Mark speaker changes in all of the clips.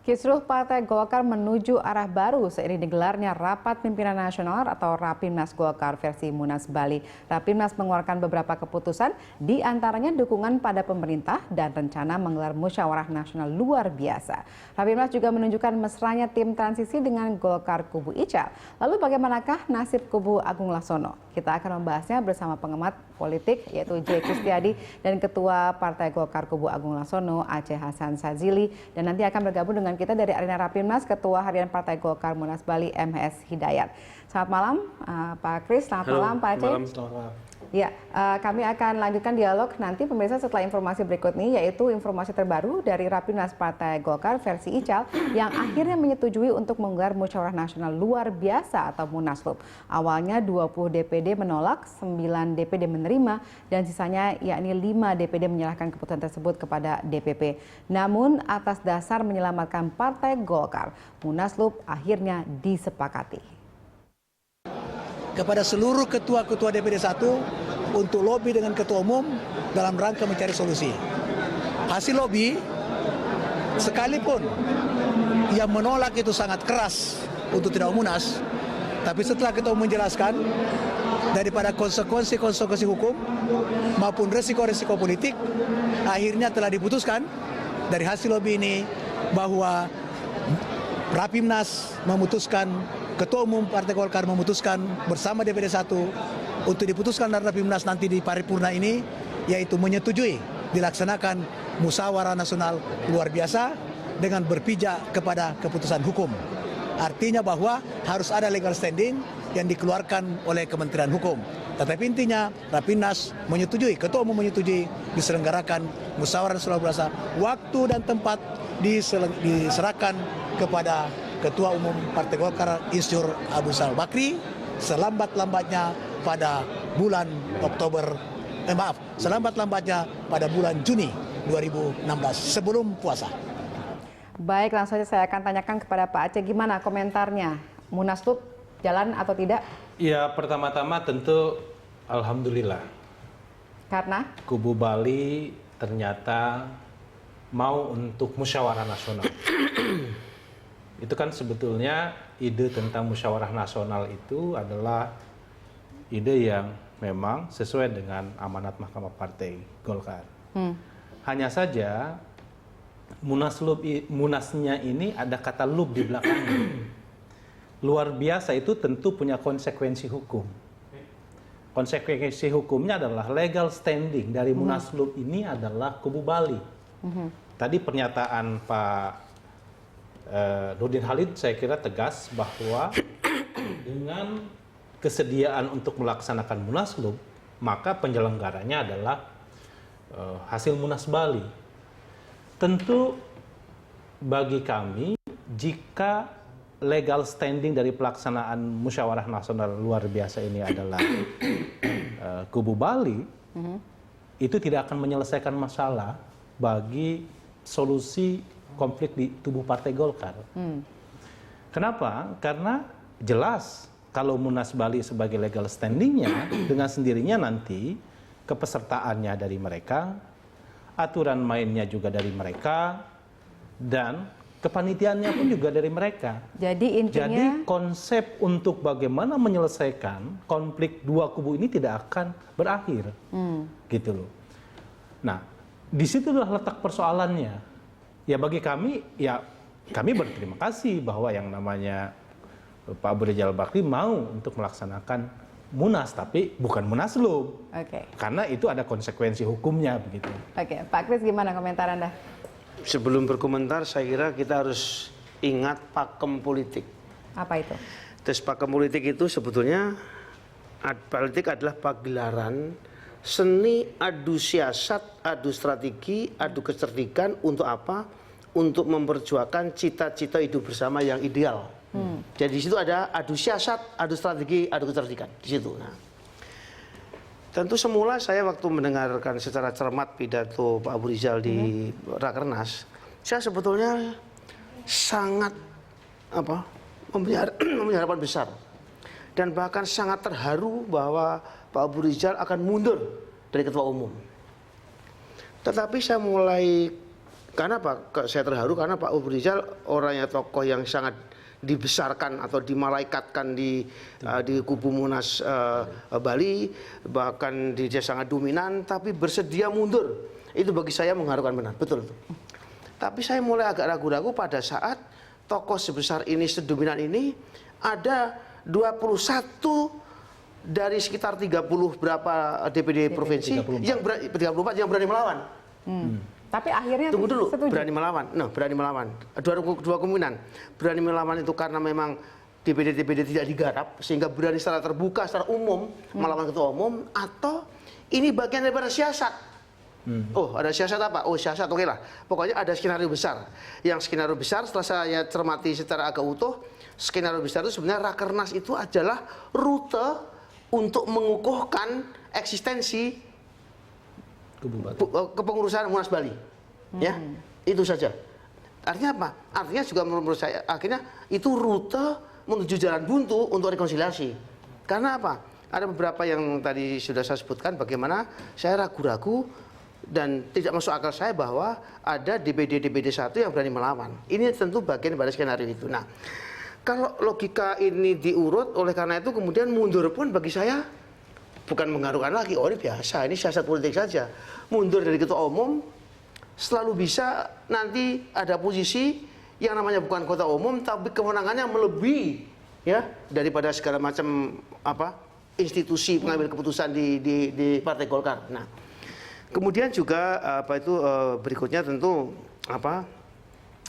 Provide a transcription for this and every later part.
Speaker 1: Kisruh Partai Golkar menuju arah baru seiring digelarnya Rapat Pimpinan Nasional atau Rapimnas Golkar versi Munas Bali. Rapimnas mengeluarkan beberapa keputusan, di antaranya dukungan pada pemerintah dan rencana menggelar musyawarah nasional luar biasa. Rapimnas juga menunjukkan mesranya tim transisi dengan Golkar kubu Ical. Lalu bagaimanakah nasib kubu Agung Laksono? Kita akan membahasnya bersama pengamat politik yaitu J. Kustiadi dan Ketua Partai Golkar kubu Agung Laksono Aceh Hasan Sazili, dan nanti akan bergabung dengan kita dari Arena Rapimnas Ketua Harian Partai Golkar Munas Bali M.S. Hidayat. Selamat malam Pak Kris, selamat malam Pak Aceh. Ya, kami akan lanjutkan dialog nanti pemirsa setelah informasi berikut ini, yaitu informasi terbaru dari Rapimnas Partai Golkar versi Ical yang akhirnya menyetujui untuk menggelar musyawarah nasional luar biasa atau Munaslup. Awalnya 20 DPD menolak, 9 DPD menerima, dan sisanya yakni 5 DPD menyerahkan keputusan tersebut kepada DPP. Namun atas dasar menyelamatkan Partai Golkar, Munaslup akhirnya disepakati.
Speaker 2: Kepada seluruh ketua-ketua DPD 1 untuk lobi dengan ketua umum dalam rangka mencari solusi. Hasil lobi, sekalipun yang menolak itu sangat keras untuk tidak munas, tapi setelah ketua umum menjelaskan, daripada konsekuensi hukum maupun resiko-resiko politik, akhirnya telah diputuskan dari hasil lobi ini bahwa Rapimnas memutuskan, Ketua Umum Partai Golkar memutuskan bersama DPD 1 untuk diputuskan dalam Rapimnas nanti di paripurna ini, yaitu menyetujui dilaksanakan musyawarah nasional luar biasa dengan berpijak kepada keputusan hukum. Artinya bahwa harus ada legal standing yang dikeluarkan oleh Kementerian Hukum. Tetapi intinya Rapimnas menyetujui, Ketua Umum menyetujui diselenggarakan musyawarah nasional luar biasa. Waktu dan tempat diserahkan kepada Ketua Umum Partai Golkar Insinyur Abu Rizal Bakri selambat-lambatnya pada bulan selambat-lambatnya pada bulan Juni 2016 sebelum puasa.
Speaker 1: Baik, langsung saja saya akan tanyakan kepada Pak Aceh, gimana komentarnya? Munaslup jalan atau tidak?
Speaker 3: Ya, pertama-tama tentu alhamdulillah.
Speaker 1: Karena?
Speaker 3: Kubu Bali ternyata mau untuk musyawarah nasional. Itu kan sebetulnya ide tentang musyawarah nasional itu adalah ide yang memang sesuai dengan amanat Mahkamah Partai Golkar. Hanya saja munasnya ini ada kata lub di belakangnya. Luar biasa itu tentu punya konsekuensi hukum. Konsekuensi hukumnya adalah legal standing dari Munaslup ini adalah kubu Bali. Tadi pernyataan Pak Nurdin Halid saya kira tegas bahwa dengan kesediaan untuk melaksanakan Munaslup, maka penyelenggaranya adalah hasil Munas Bali. Tentu bagi kami, jika legal standing dari pelaksanaan musyawarah nasional luar biasa ini adalah kubu Bali, itu tidak akan menyelesaikan masalah bagi solusi konflik di tubuh Partai Golkar. Kenapa? Karena jelas kalau Munas Bali sebagai legal standingnya, dengan sendirinya nanti kepesertaannya dari mereka, aturan mainnya juga dari mereka, dan kepanitiaannya pun juga dari mereka. Jadi konsep untuk bagaimana menyelesaikan konflik dua kubu ini tidak akan berakhir. Gitu loh. Nah, disitulah letak persoalannya. Ya bagi kami, ya kami berterima kasih bahwa yang namanya Pak Abu Rizal Bakri mau untuk melaksanakan Munas, tapi bukan Munaslup. Karena itu ada konsekuensi hukumnya begitu.
Speaker 1: Pak Kris, gimana komentar Anda?
Speaker 4: Sebelum berkomentar, saya kira kita harus ingat pakem politik.
Speaker 1: Apa itu?
Speaker 4: Tes pakem politik itu sebetulnya politik adalah pagelaran seni adu siasat, adu strategi, adu kecerdikan untuk apa? Untuk memperjuangkan cita-cita hidup bersama yang ideal. Jadi di situ ada adu siasat, adu strategi, adu kecerdikan di situ. Nah, tentu semula saya waktu mendengarkan secara cermat pidato Pak Abu Rizal di Rakernas, saya sebetulnya sangat mempunyai harapan besar dan bahkan sangat terharu bahwa Pak Abu Rizal akan mundur dari ketua umum. Tetapi saya mulai Karena saya terharu karena Pak Ufuk Rizal orangnya tokoh yang sangat dibesarkan atau dimalaikatkan di kubu Munas Bali, bahkan dia sangat dominan, tapi bersedia mundur. Itu bagi saya mengharukan benar, betul. Tapi saya mulai agak ragu-ragu pada saat tokoh sebesar ini, sedominan ini, ada 21 dari sekitar 30 berapa DPD provinsi 34 yang berani melawan.
Speaker 1: Tapi akhirnya
Speaker 4: tunggu dulu,
Speaker 1: setuju.
Speaker 4: berani melawan. Nah, berani melawan. Dua kemungkinan. Berani melawan itu karena memang DPD tidak digarap sehingga berani secara terbuka, secara umum melawan ketua umum, atau ini bagian daripada siasat. Oh, ada siasat apa? Oh, siasat, oke lah. Pokoknya ada skenario besar. Yang skenario besar setelah saya cermati secara agak utuh, skenario besar itu sebenarnya Rakernas itu adalah rute untuk mengukuhkan eksistensi kepengurusan Munas Bali, ya itu saja. Artinya apa? Artinya juga menurut saya akhirnya itu rute menuju jalan buntu untuk rekonsiliasi. Karena apa? Ada beberapa yang tadi sudah saya sebutkan bagaimana saya ragu-ragu dan tidak masuk akal saya bahwa ada DPD 1 yang berani melawan. Ini tentu bagian dari skenario itu. Nah, kalau logika ini diurut, oleh karena itu kemudian mundur pun bagi saya bukan mengharukan lagi, oh ini biasa, ini siasat politik saja. Mundur dari ketua umum, selalu bisa nanti ada posisi yang namanya bukan ketua umum, tapi kewenangannya melebihi ya daripada segala macam institusi pengambil keputusan di Partai Golkar. Nah, kemudian juga berikutnya tentu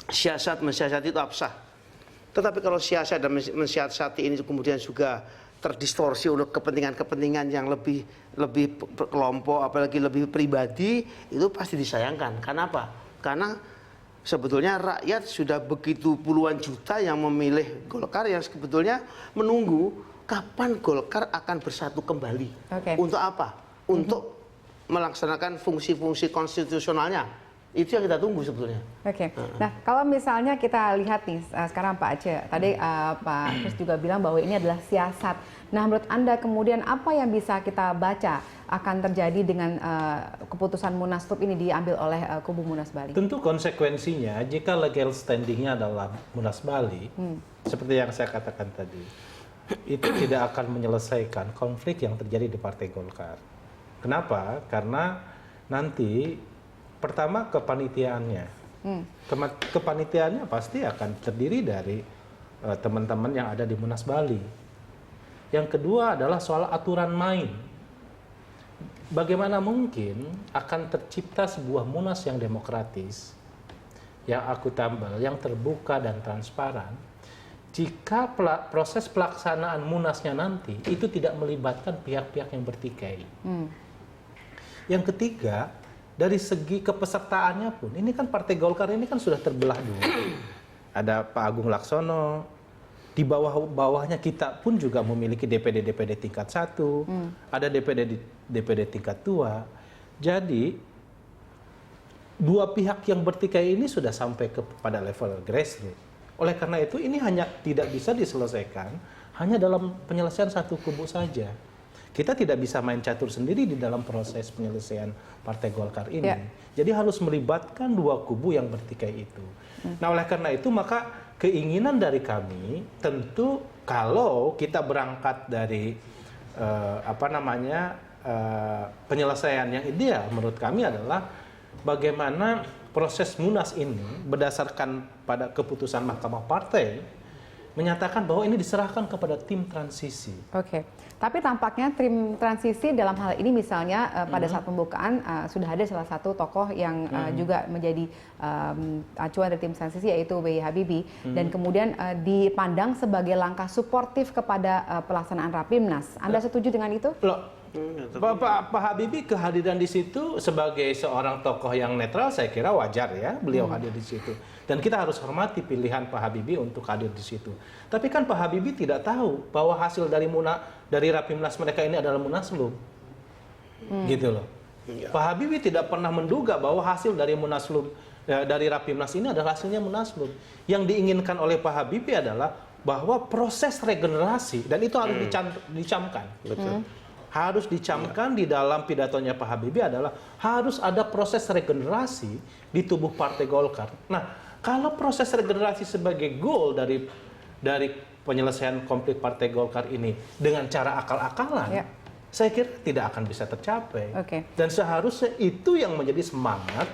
Speaker 4: mensiasati itu absah. Tetapi kalau siasat dan mensiasati ini kemudian juga terdistorsi oleh kepentingan-kepentingan yang lebih kelompok, apalagi lebih pribadi, itu pasti disayangkan. Karena apa? Karena sebetulnya rakyat sudah begitu puluhan juta yang memilih Golkar yang sebetulnya menunggu kapan Golkar akan bersatu kembali. Untuk apa? Untuk melaksanakan fungsi-fungsi konstitusionalnya. Itu yang kita tunggu sebetulnya.
Speaker 1: Nah, kalau misalnya kita lihat nih sekarang Pak Aceh, tadi Pak Chris juga bilang bahwa ini adalah siasat. Nah, menurut Anda kemudian apa yang bisa kita baca akan terjadi dengan keputusan Munaslup ini diambil oleh kubu Munas Bali?
Speaker 3: Tentu konsekuensinya jika legal standingnya adalah Munas Bali, seperti yang saya katakan tadi, itu tidak akan menyelesaikan konflik yang terjadi di Partai Golkar. Kenapa? Karena nanti pertama kepanitiaannya. Kepanitiaannya pasti akan terdiri dari teman-teman yang ada di Munas Bali. Yang kedua adalah soal aturan main. Bagaimana mungkin akan tercipta sebuah Munas yang demokratis, yang akuntabel, yang terbuka dan transparan, jika proses pelaksanaan Munasnya nanti itu tidak melibatkan pihak-pihak yang bertikai. Yang ketiga, dari segi kepesertaannya pun, ini kan Partai Golkar ini kan sudah terbelah dulu. Ada Pak Agung Laksono, di bawahnya kita pun juga memiliki DPD tingkat 1, ada DPD tingkat 2. Jadi, dua pihak yang bertikai ini sudah sampai kepada level grassroots. Oleh karena itu, ini hanya tidak bisa diselesaikan hanya dalam penyelesaian satu kubu saja. Kita tidak bisa main catur sendiri di dalam proses penyelesaian Partai Golkar ini. Jadi harus melibatkan dua kubu yang bertikai itu. Nah, oleh karena itu maka keinginan dari kami tentu kalau kita berangkat dari penyelesaian yang ideal menurut kami adalah bagaimana proses Munas ini berdasarkan pada keputusan Mahkamah Partai menyatakan bahwa ini diserahkan kepada tim transisi. Tapi tampaknya tim transisi dalam hal ini misalnya pada saat pembukaan sudah ada salah satu tokoh yang juga menjadi acuan dari tim transisi yaitu B.J. Habibie dan kemudian dipandang sebagai langkah suportif kepada pelaksanaan Rapimnas. Anda setuju dengan itu? Pak Habibie kehadiran di situ sebagai seorang tokoh yang netral saya kira wajar ya beliau hadir di situ. Dan kita harus hormati pilihan Pak Habibie untuk hadir di situ. Tapi kan Pak Habibie tidak tahu bahwa hasil dari Rapimnas mereka ini adalah Munaslup. Gitu loh. Pak Habibie tidak pernah menduga bahwa hasil dari Munaslup dari Rapimnas ini adalah hasilnya Munaslup. Yang diinginkan oleh Pak Habibie adalah bahwa proses regenerasi dan itu harus dicamkan. harus dicamkan di dalam pidatonya Pak Habibie adalah harus ada proses regenerasi di tubuh Partai Golkar. Nah, kalau proses regenerasi sebagai goal dari penyelesaian konflik Partai Golkar ini dengan cara akal-akalan, saya kira tidak akan bisa tercapai. Dan seharusnya itu yang menjadi semangat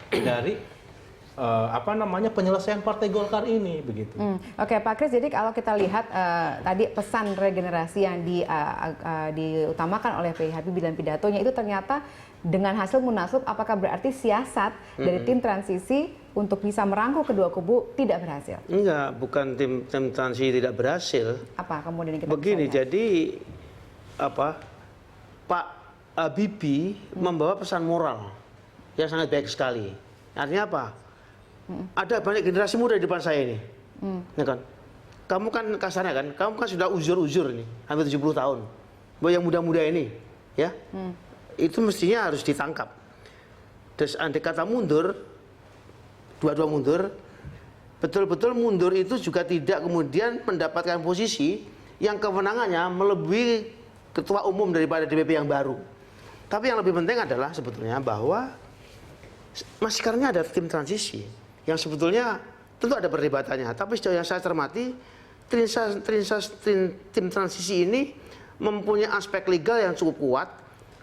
Speaker 3: dari penyelesaian Partai Golkar ini begitu.
Speaker 1: Oke, Pak Kris, jadi kalau kita lihat tadi pesan regenerasi yang diutamakan oleh P. Habibie dan pidatonya itu ternyata dengan hasil munaslup, apakah berarti siasat dari tim transisi untuk bisa merangkul kedua kubu tidak berhasil?
Speaker 4: Enggak, bukan tim transisi tidak berhasil.
Speaker 1: Apa kemudian kita
Speaker 4: begini,
Speaker 1: bisa lihat?
Speaker 4: jadi Pak Habibie membawa pesan moral yang sangat baik sekali. Artinya apa? Ada banyak generasi muda di depan saya ini, ya kan? Kamu kan kasarnya kan, kamu kan sudah uzur nih, hampir 70 tahun. Bahwa yang muda-muda ini, ya, itu mestinya harus ditangkap. Terus andai kata mundur, dua-dua mundur, betul-betul mundur itu juga tidak kemudian mendapatkan posisi yang kewenangannya melebihi ketua umum daripada DPP yang baru. Tapi yang lebih penting adalah sebetulnya bahwa masih karena ada tim transisi yang sebetulnya tentu ada perdebatannya. Tapi sejauh yang saya cermati, tim transisi ini mempunyai aspek legal yang cukup kuat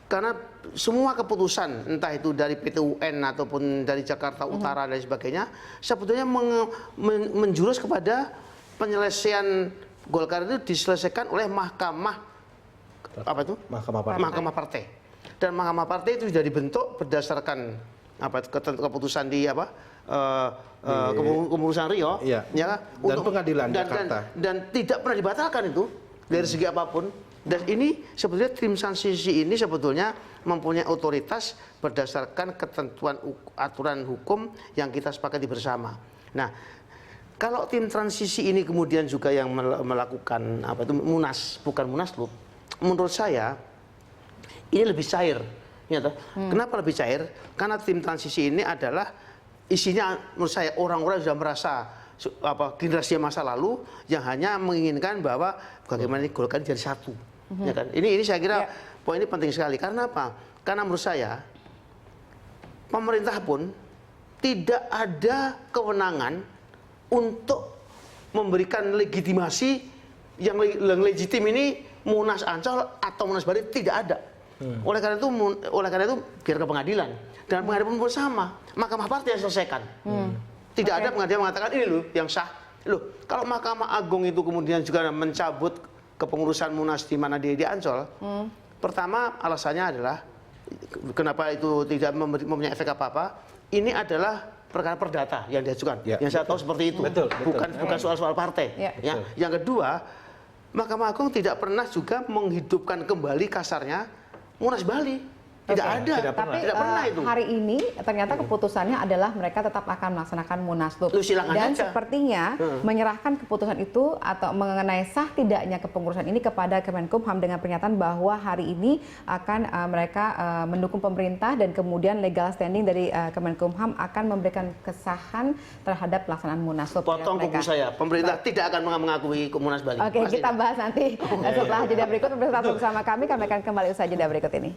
Speaker 4: karena semua keputusan entah itu dari PT UN ataupun dari Jakarta Utara dan sebagainya sebetulnya menjurus kepada penyelesaian Golkar itu diselesaikan oleh Mahkamah Partai. Dan Mahkamah Partai itu sudah dibentuk berdasarkan keputusan di kepengurusan Rio,
Speaker 3: ya kan? Dan pengadilan Jakarta
Speaker 4: dan tidak pernah dibatalkan itu dari segi apapun. Dan ini sebetulnya tim transisi ini sebetulnya mempunyai otoritas berdasarkan ketentuan aturan hukum yang kita sepakati bersama. Nah, kalau tim transisi ini kemudian juga yang melakukan bukan munaslup, menurut saya ini lebih cair. Kenapa lebih cair? Karena tim transisi ini adalah isinya menurut saya orang-orang sudah merasa generasi masa lalu yang hanya menginginkan bahwa bagaimana ini Golkar jadi satu. Ya kan? Ini saya kira poin ini penting sekali. Karena apa? Karena menurut saya pemerintah pun tidak ada kewenangan untuk memberikan legitimasi yang legitim ini Munas Ancol atau Munas Bali tidak ada. Oleh karena itu biar ke pengadilan dan pengadilan pun sama, Mahkamah Partai yang selesaikan. Tidak ada pengadilan mengatakan ini loh yang sah. Loh, kalau Mahkamah Agung itu kemudian juga mencabut kepengurusan Munas di mana dia di Ancol, pertama alasannya adalah kenapa itu tidak mempunyai efek apa-apa. Ini adalah perkara perdata yang diajukan. Yang saya tahu seperti itu. Bukan soal-soal partai. Ya. Yang kedua, Mahkamah Agung tidak pernah juga menghidupkan kembali kasarnya Munas Bali. Tidak ada.
Speaker 1: Tapi
Speaker 4: tidak pernah itu.
Speaker 1: Hari ini ternyata keputusannya adalah mereka tetap akan melaksanakan munaslup. Dan
Speaker 4: aja.
Speaker 1: Sepertinya menyerahkan keputusan itu atau mengenai sah tidaknya kepengurusan ini kepada Kemenkumham dengan pernyataan bahwa hari ini akan mereka mendukung pemerintah dan kemudian legal standing dari Kemenkumham akan memberikan kesahan terhadap pelaksanaan munaslup.
Speaker 4: Potong kuku saya, pemerintah tidak akan mengakui Munas Bali.
Speaker 1: Oke, kita bahas nanti setelah jeda berikut. Tetap bersama kami akan kembali usai jeda berikut ini.